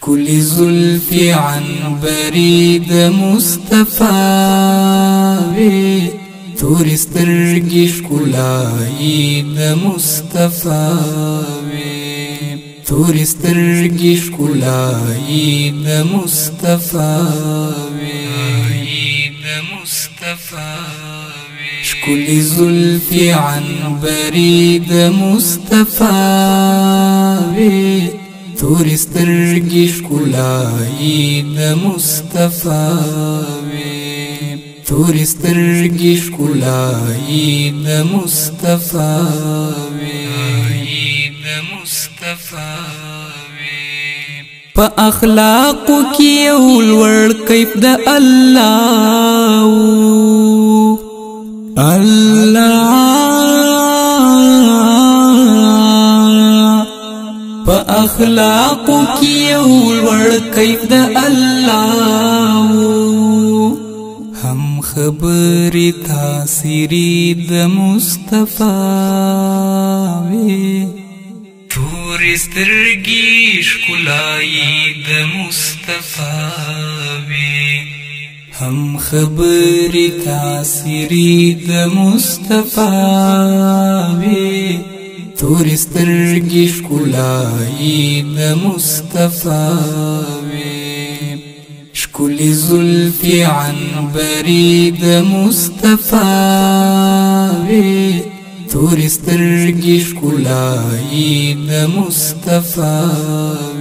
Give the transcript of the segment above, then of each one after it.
شکلی زلفی عنبری د مصطفی وی توری سترگی شکلایی د مصطفی وی توری سترگی شکلایی د مصطفی وی شکلی زلفی عنبری د مصطفی وی توری سترگی شکلایی د مصطفی وی توری سترگی شکلایی د مصطفی وی په اخلاقو کې یو لوړ کیف د الله په اخلاقو کې یو لوړ کیف د الله هم خبرې تاثیري د مصطفی وی توری سترگی شکلایی د مصطفی وی هم خبری تاثیری د مصطفی وی توری سترگی شکلایی د مصطفی وی شکلی زلفی عنبری د مصطفی وی توری سترگی شکلایی د مصطفی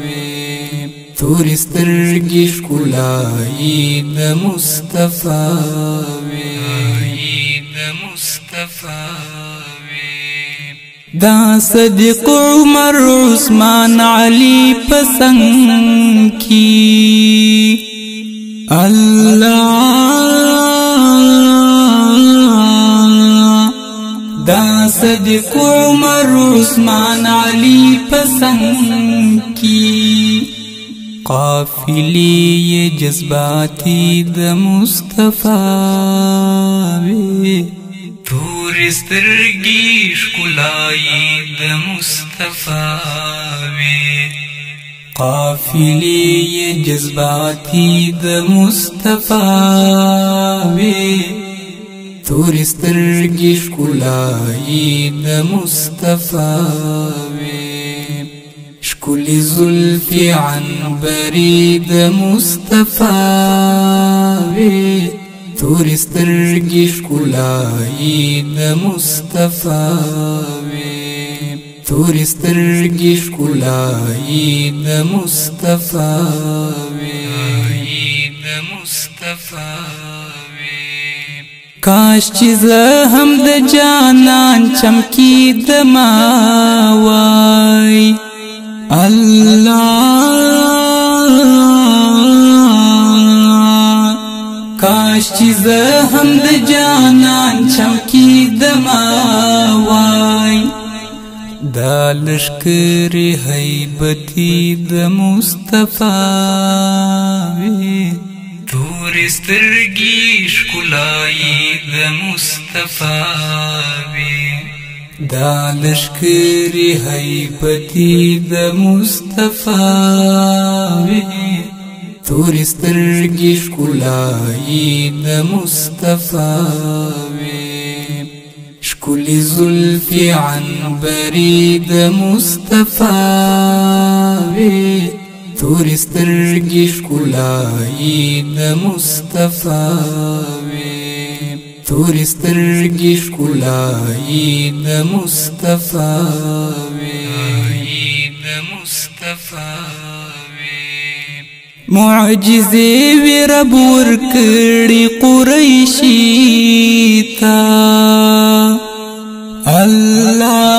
وی توری سترگی شکلایی د مصطفی وی دا صدیق عمر عثمان علی پسند کی دا صدیق عمر عثمان علی پسند کی قافلی جذباتی د مصطفی وی توری سترگی شکلایی د مصطفی وی قافلی جذباتی د مصطفی وی توری سترگی شکلایی د مصطفی وی شکلی زلفی عنبری د مصطفی وی توری سترگی شکلایی د مصطفی وی توری سترگی شکلایی د مصطفی وی کاش چې زه هم د جانان چمکی د ما وای کاش چې زه هم د جانان چمکی د ما وای دا لشکری حیبتی د مصطفی وی توری سترگی شکلایی د مصطفی وی دا لشکری حیبتی د مصطفی وی توری سترگی شکلایی د مصطفی وی شکلی زلفی عنبری د مصطفی وی توری سترگی شکلایی د مصطفی وی توری سترگی شکلایی د مصطفی وی معجزې وی رب ورکړي قریشی تا الله